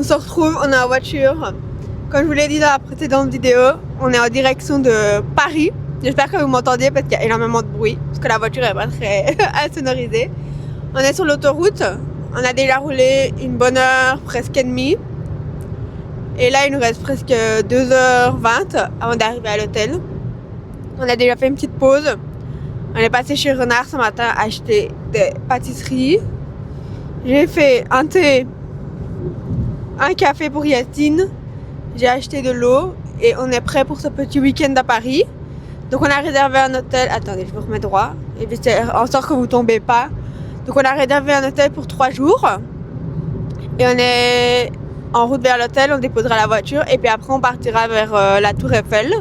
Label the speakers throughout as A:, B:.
A: se retrouve, on est en voiture. Comme je vous l'ai dit dans la précédente vidéo, on est en direction de Paris. J'espère que vous m'entendez parce qu'il y a énormément de bruit, parce que la voiture est pas très insonorisée. On est sur l'autoroute, on a déjà roulé une bonne heure, presque et demie. Et là, il nous reste presque 2h20 avant d'arriver à l'hôtel. On a déjà fait une petite pause. On est passé chez Renard ce matin acheter des pâtisseries. J'ai fait un thé, un café pour Yacine. J'ai acheté de l'eau et on est prêt pour ce petit week-end à Paris. Donc on a réservé un hôtel. Attendez, je me remets droit. Et puis en sorte que vous tombez pas. Donc on a réservé un hôtel pour 3 jours. Et on est en route vers l'hôtel, on déposera la voiture. Et puis après on partira vers la Tour Eiffel,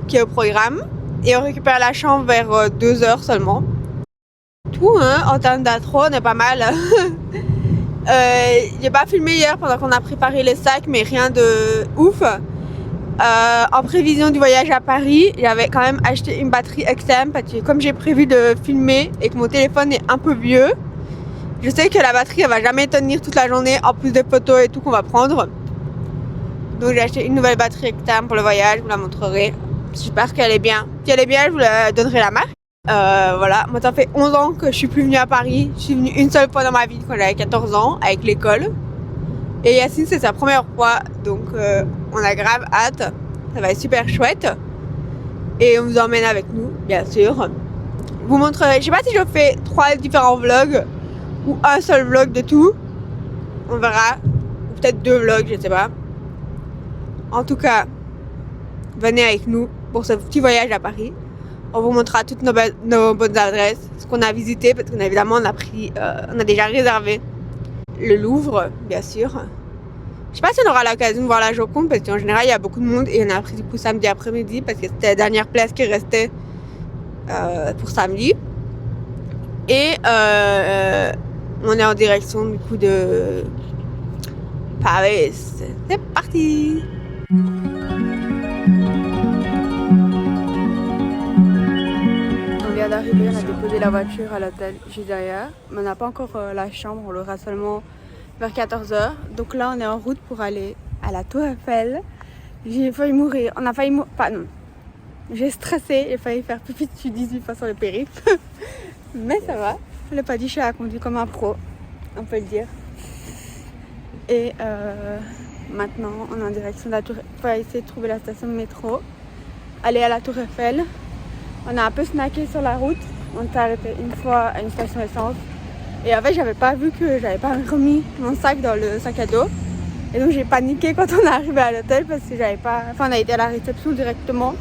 A: qui est au programme. Et on récupère la chambre vers 2h seulement. Tout, hein, en termes d'intro, on est pas mal. J'ai pas filmé hier pendant qu'on a préparé les sacs, mais rien de ouf. En prévision du voyage à Paris, j'avais quand même acheté une batterie externe parce que comme j'ai prévu de filmer et que mon téléphone est un peu vieux, je sais que la batterie elle va jamais tenir toute la journée en plus des photos et tout qu'on va prendre. Donc j'ai acheté une nouvelle batterie externe pour le voyage, je vous la montrerai. J'espère qu'elle est bien. Si elle est bien, je vous la donnerai la marque. Voilà, moi ça fait 11 ans que je suis plus venue à Paris. Je suis venue une seule fois dans ma vie quand j'avais 14 ans avec l'école. Et Yacine c'est sa première fois, donc on a grave hâte. Ça va être super chouette. Et on vous emmène avec nous, bien sûr. Je vous montrerai, je sais pas si je fais 3 différents vlogs ou un seul vlog de tout. On verra. Ou peut-être 2 vlogs, je sais pas. En tout cas, venez avec nous pour ce petit voyage à Paris. On vous montrera toutes nos bonnes adresses, ce qu'on a visité, parce qu'on a évidemment on a déjà réservé le Louvre, bien sûr. Je sais pas si on aura l'occasion de voir la Joconde, parce qu'en général il y a beaucoup de monde et on a pris du coup samedi après-midi parce que c'était la dernière place qui restait pour samedi. Et on est en direction du coup de Paris. C'est parti! D'arriver, on a déposé la voiture à l'hôtel juste derrière, mais on n'a pas encore la chambre, on l'aura seulement vers 14h. Donc là on est en route pour aller à la Tour Eiffel. J'ai failli mourir, on a failli mourir, pas non, j'ai stressé, j'ai failli faire pipi dessus 18 fois sur le périph'. Mais ça va, le padiche a conduit comme un pro, on peut le dire. Et maintenant on est en direction de la Tour Eiffel, on va essayer de trouver la station de métro, aller à la Tour Eiffel. On a un peu snacké sur la route. On s'est arrêté une fois à une station essence. Et en fait, j'avais pas vu que j'avais pas remis mon sac dans le sac à dos. Et donc, j'ai paniqué quand on est arrivé à l'hôtel parce que j'avais pas. Enfin, on a été à la réception directement.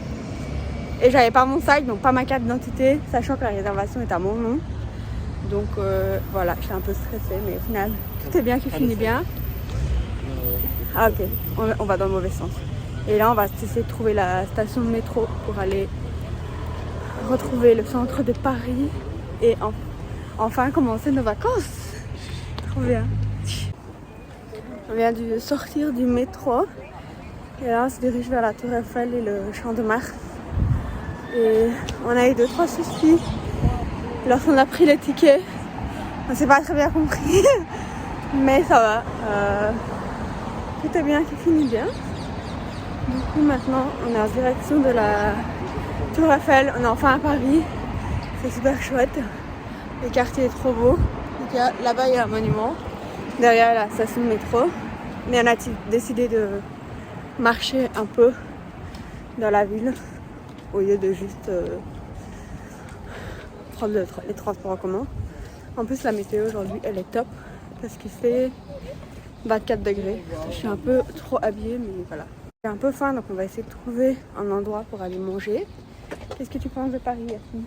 A: Et j'avais pas mon sac, donc pas ma carte d'identité, sachant que la réservation est à mon nom. Donc voilà, j'étais un peu stressée, mais au final, tout est bien qui finit bien. Ah, ok, on va dans le mauvais sens. Et là, on va essayer de trouver la station de métro pour aller retrouver le centre de Paris et enfin commencer nos vacances. Trop bien. On vient de sortir du métro et là on se dirige vers la Tour Eiffel et le Champ de Mars. Et on a eu 2-3 soucis lorsqu'on a pris le ticket. On s'est pas très bien compris, mais ça va. Tout est bien qui finit bien. Du coup maintenant on est en direction de la Tour Eiffel, on est enfin à Paris, c'est super chouette, le quartier est trop beau. Donc là-bas il y a un monument, derrière la station de métro, mais on a décidé de marcher un peu dans la ville au lieu de juste prendre les transports en commun. En plus la météo aujourd'hui elle est top parce qu'il fait 24 degrés, je suis un peu trop habillée mais voilà. J'ai un peu faim donc on va essayer de trouver un endroit pour aller manger. Qu'est-ce que tu penses de Paris, Yacine?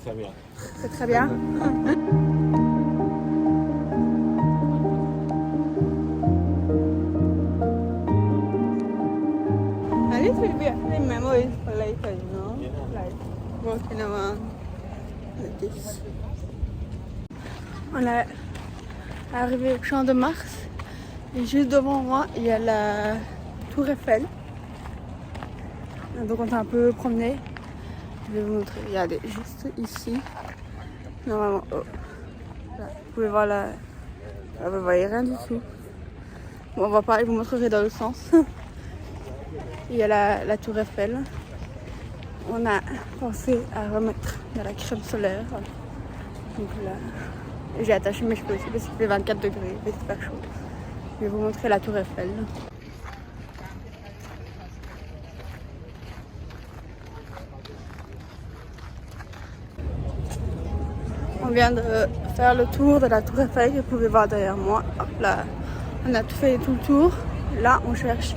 B: Très bien.
A: C'est très bien. At least we'll be having memories for later, you know?
B: Yeah.
A: Like walking around like this. On est arrivé au Champ de Mars et juste devant moi il y a la Tour Eiffel. Donc on s'est un peu promené. Je vais vous montrer. Regardez, juste ici. Normalement, oh. Là, vous pouvez voir la... Là, vous voyez rien du tout. Bon, on va pas, je vous montrerai dans le sens. Il y a la tour Eiffel. On a pensé à remettre de la crème solaire. Donc là, j'ai attaché mes cheveux aussi parce qu'il fait 24 degrés, il fait super chaud. Je vais vous montrer la tour Eiffel. On vient de faire le tour de la tour Eiffel que vous pouvez voir derrière moi. Hop là, on a tout fait tout le tour. Là, on cherche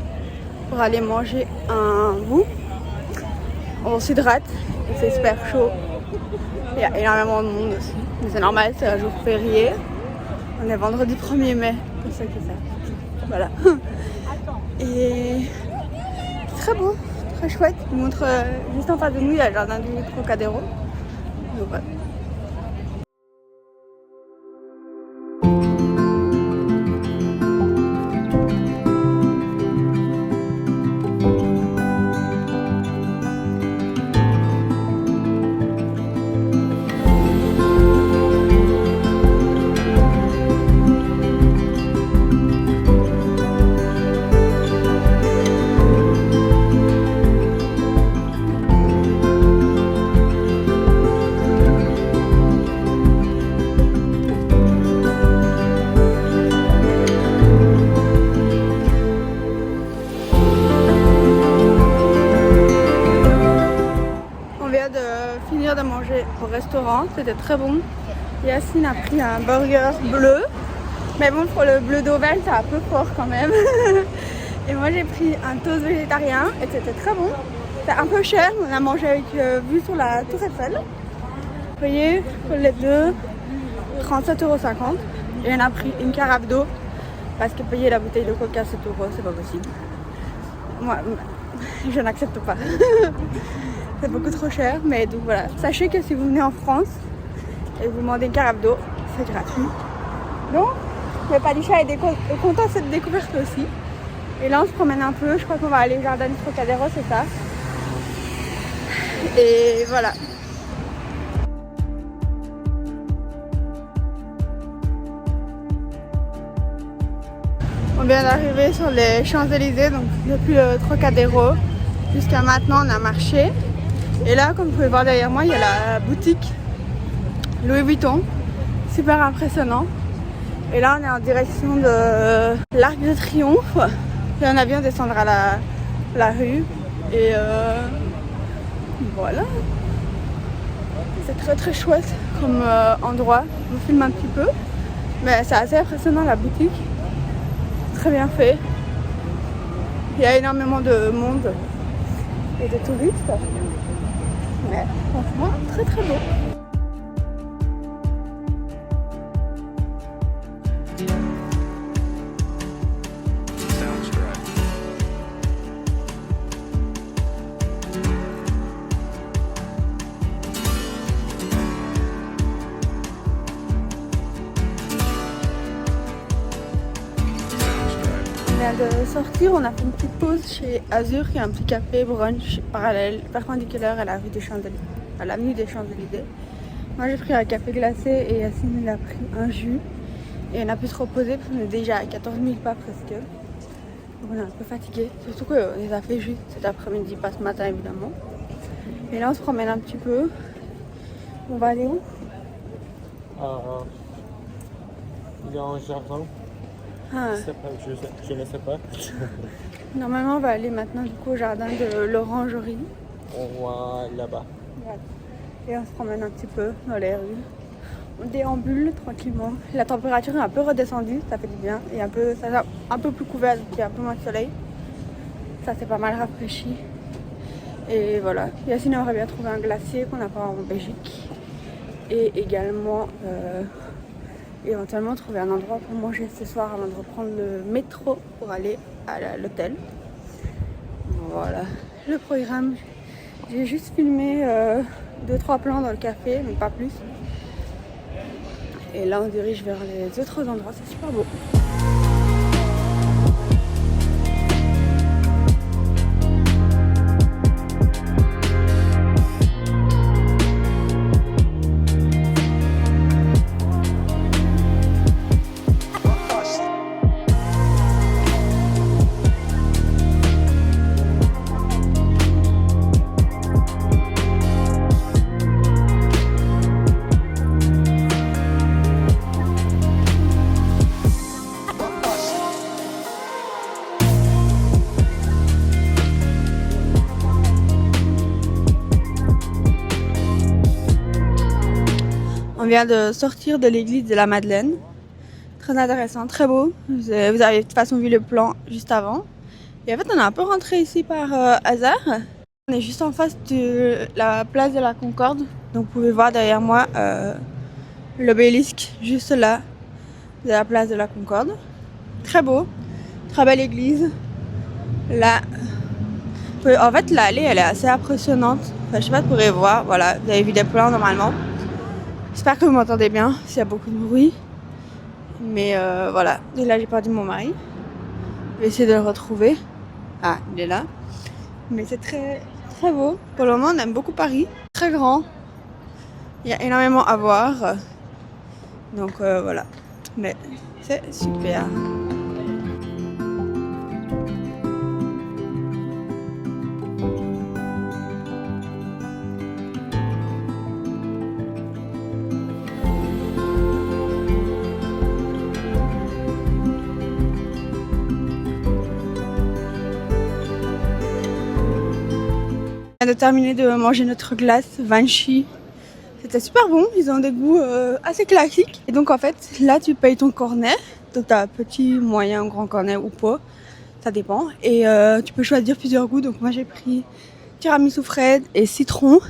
A: pour aller manger un bout. On s'hydrate, il fait super chaud. Il y a énormément de monde aussi. Mais c'est normal, c'est un jour férié. On est vendredi 1er mai, c'est ça que ça. Voilà. Et c'est très beau, très chouette. Je vous montre juste en face de nous, il y a le jardin du Trocadéro. Donc voilà. De manger au restaurant, c'était très bon. Yacine a pris un burger bleu, mais bon, pour le bleu d'Auvergne c'est un peu fort quand même. Et moi j'ai pris un toast végétarien et c'était très bon. C'était un peu cher, on a mangé avec vue sur la tour Eiffel. Vous voyez, pour les deux, 37,50 €. Et on a pris une carafe d'eau parce que payer la bouteille de coca 7 €, c'est pas possible. Moi, je n'accepte pas. C'est beaucoup trop cher, mais donc voilà. Sachez que si vous venez en France et vous demandez une carafe d'eau, c'est gratuit. Donc, le Padishah est content de cette découverte aussi. Et là, on se promène un peu. Je crois qu'on va aller au jardin du Trocadéro, c'est ça. Et voilà. On vient d'arriver sur les Champs-Élysées, donc depuis le Trocadéro jusqu'à maintenant, on a marché. Et là, comme vous pouvez voir derrière moi, il y a la boutique Louis Vuitton. Super impressionnant. Et là, on est en direction de l'Arc de Triomphe. Et on a bien descendre à la rue. Et voilà. C'est très très chouette comme endroit. Je vous filme un petit peu. Mais c'est assez impressionnant la boutique. Très bien fait. Il y a énormément de monde et de touristes. Mais franchement, très très beau. On vient de sortir, on a fait une petite pause chez Azur, qui est un petit café brunch parallèle, perpendiculaire à la rue des Champs-Élysées, à l'avenue des Champs-Élysées. Moi j'ai pris un café glacé et Yacine il a pris un jus. Et on a pu se reposer parce qu'on est déjà à 14 000 pas presque. Donc on est un peu fatigué, surtout qu'on les a fait juste cet après-midi, pas ce matin évidemment. Et là on se promène un petit peu. On va aller où?
B: Il y a un jardin.
A: Ah.
B: Je ne sais pas.
A: Normalement, on va aller maintenant du coup au jardin de l'Orangerie.
B: On voit là-bas.
A: Voilà. Et on se promène un petit peu dans les rues. On déambule tranquillement. La température est un peu redescendue, ça fait du bien. Et ça un peu plus couvert, donc il y a un peu moins de soleil. Ça s'est pas mal rafraîchi. Et voilà. Yacine aurait bien trouvé un glacier qu'on n'a pas en Belgique. Et également éventuellement trouver un endroit pour manger ce soir avant de reprendre le métro pour aller à l'hôtel. Voilà le programme. J'ai juste filmé 2-3 plans dans le café, mais pas plus. Et là on dirige vers les autres endroits, c'est super beau. On vient de sortir de l'église de la Madeleine. Très intéressant, très beau. Vous avez de toute façon vu le plan juste avant. Et en fait, on est un peu rentré ici par hasard. On est juste en face de la place de la Concorde. Donc vous pouvez voir derrière moi l'obélisque juste là de la place de la Concorde. Très beau, très belle église. Là, en fait l'allée elle est assez impressionnante. Enfin, je sais pas, vous pourrez voir. Voilà, vous avez vu des plans normalement. J'espère que vous m'entendez bien s'il y a beaucoup de bruit. Mais voilà, et là j'ai perdu mon mari. Je vais essayer de le retrouver. Ah, il est là. Mais c'est très très beau. Pour le moment on aime beaucoup Paris. Très grand. Il y a énormément à voir. Donc voilà. Mais c'est super. On vient de terminer de manger notre glace Vanchi. C'était super bon, ils ont des goûts assez classiques. Et donc en fait, là tu payes ton cornet. Donc tu as petit, moyen, grand cornet ou pas. Ça dépend. Et tu peux choisir plusieurs goûts. Donc moi j'ai pris tiramisu fraise et citron.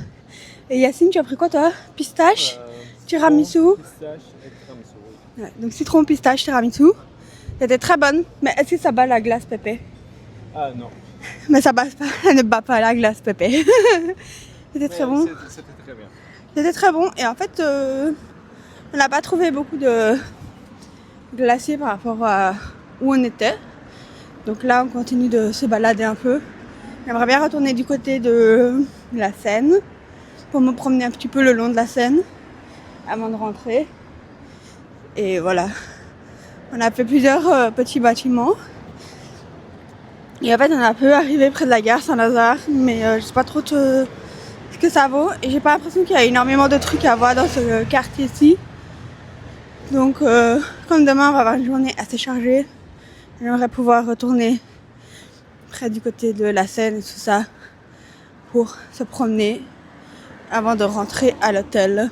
A: Et Yacine, tu as pris quoi toi? Pistache, tiramisu.
B: Pistache et tiramisu.
A: Ouais, donc citron, pistache, tiramisu. C'était très bonne. Mais est-ce que ça bat la glace Pépé?
B: Ah non.
A: Mais ça ne bat pas la glace Pépé. C'était très bon.
B: C'était très bien.
A: C'était très bon et en fait on n'a pas trouvé beaucoup de glaciers par rapport à où on était. Donc là on continue de se balader un peu. J'aimerais bien retourner du côté de la Seine pour me promener un petit peu le long de la Seine avant de rentrer. Et voilà. On a fait plusieurs petits bâtiments. Et en fait on a pu arriver près de la gare Saint-Lazare, mais je sais pas trop ce que ça vaut. Et j'ai pas l'impression qu'il y a énormément de trucs à voir dans ce quartier-ci. Donc comme demain on va avoir une journée assez chargée, j'aimerais pouvoir retourner près du côté de la Seine et tout ça pour se promener avant de rentrer à l'hôtel,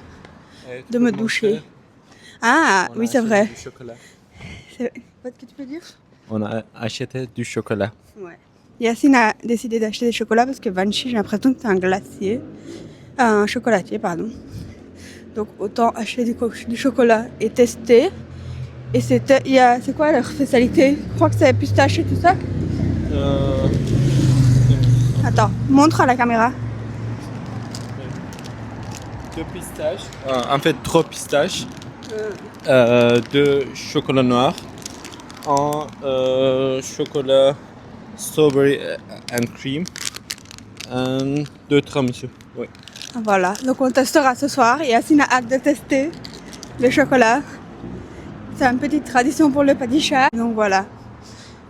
A: de me doucher. Ah oui c'est vrai.
B: Du chocolat.
A: Qu'est-ce que tu peux dire?
B: On a acheté du chocolat.
A: Ouais. Yacine a décidé d'acheter des chocolats parce que Vanchi, j'ai l'impression que c'est un glacier. Un chocolatier, pardon. Donc autant acheter du chocolat et tester. Et c'est quoi leur spécialité? Je crois que c'est pistache et tout ça. Attends, montre à la caméra.
B: Deux pistaches. En fait, trois pistaches. Deux chocolat noir. Un chocolat strawberry and cream. Deux tiramisu. Oui.
A: Voilà, donc on testera ce soir. Et Yacine a hâte de tester le chocolat. C'est une petite tradition pour le padisha. Donc voilà.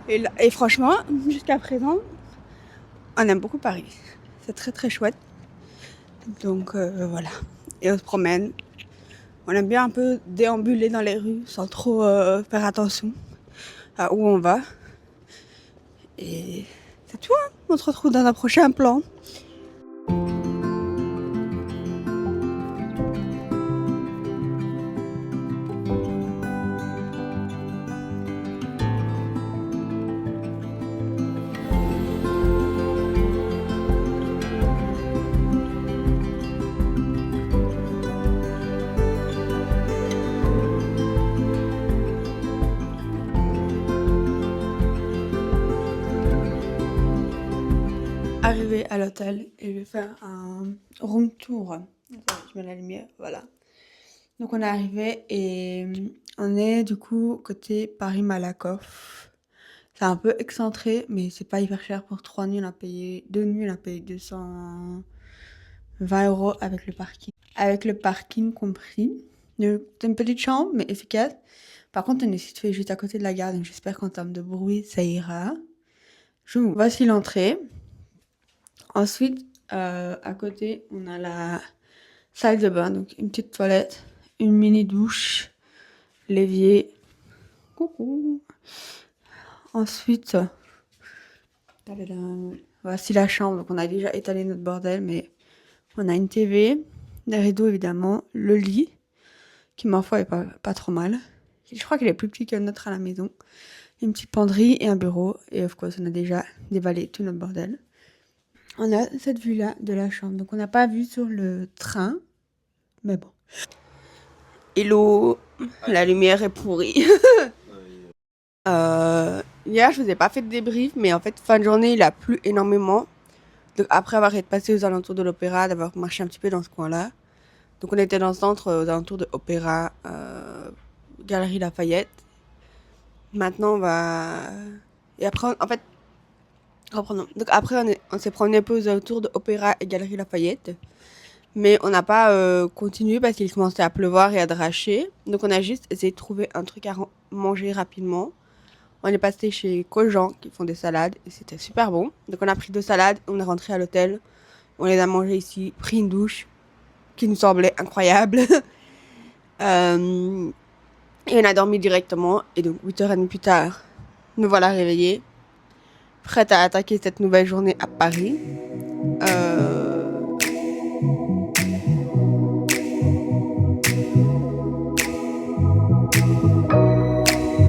A: Et franchement, jusqu'à présent, on aime beaucoup Paris. C'est très très chouette. Donc voilà. Et on se promène. On aime bien un peu déambuler dans les rues sans trop faire attention à où on va. Et c'est tout, hein. On se retrouve dans un prochain plan. Arrivé à l'hôtel et je vais faire un room tour. Attends, je mets la lumière, voilà. Donc on est arrivé et on est du coup côté Paris-Malakoff. C'est un peu excentré, mais c'est pas hyper cher pour 3 nuits. On a payé 2 nuits, on a payé 220 € avec le parking. Avec le parking compris. C'est une petite chambre, mais efficace. Par contre, on est situé juste à côté de la gare, donc j'espère qu'en termes de bruit, ça ira. Voici l'entrée. Ensuite, à côté, on a la salle de bain, donc une petite toilette, une mini douche, l'évier. Coucou. Ensuite, voici la chambre. Donc on a déjà étalé notre bordel, mais on a une TV, des rideaux évidemment, le lit. qui ma foi est pas trop mal. Je crois qu'il est plus petit que le nôtre à la maison. Une petite penderie et un bureau. Et of course, on a déjà déballé tout notre bordel. On a cette vue-là de la chambre. Donc on n'a pas vu sur le train. Mais bon. Hello, la lumière est pourrie. Hier, je vous ai pas fait de débrief, mais en fait, fin de journée, il a plu énormément. Donc après avoir été passé aux alentours de l'opéra, d'avoir marché un petit peu dans ce coin-là. Donc on était dans le centre, aux alentours de l'opéra, Galerie Lafayette. Maintenant, on va... Et après, en fait... Reprenons. Donc après, on s'est promené un peu aux alentours de l'opéra et Galerie Lafayette. Mais on n'a pas continué parce qu'il commençait à pleuvoir et à dracher. Donc on a juste essayé de trouver un truc à manger rapidement. On est passé chez Cogent qui font des salades et c'était super bon. Donc on a pris 2 salades, on est rentré à l'hôtel. On les a mangées ici, pris une douche qui nous semblait incroyable. Et on a dormi directement. Et donc 8h30 plus tard, me voilà réveillée, prête à attaquer cette nouvelle journée à Paris.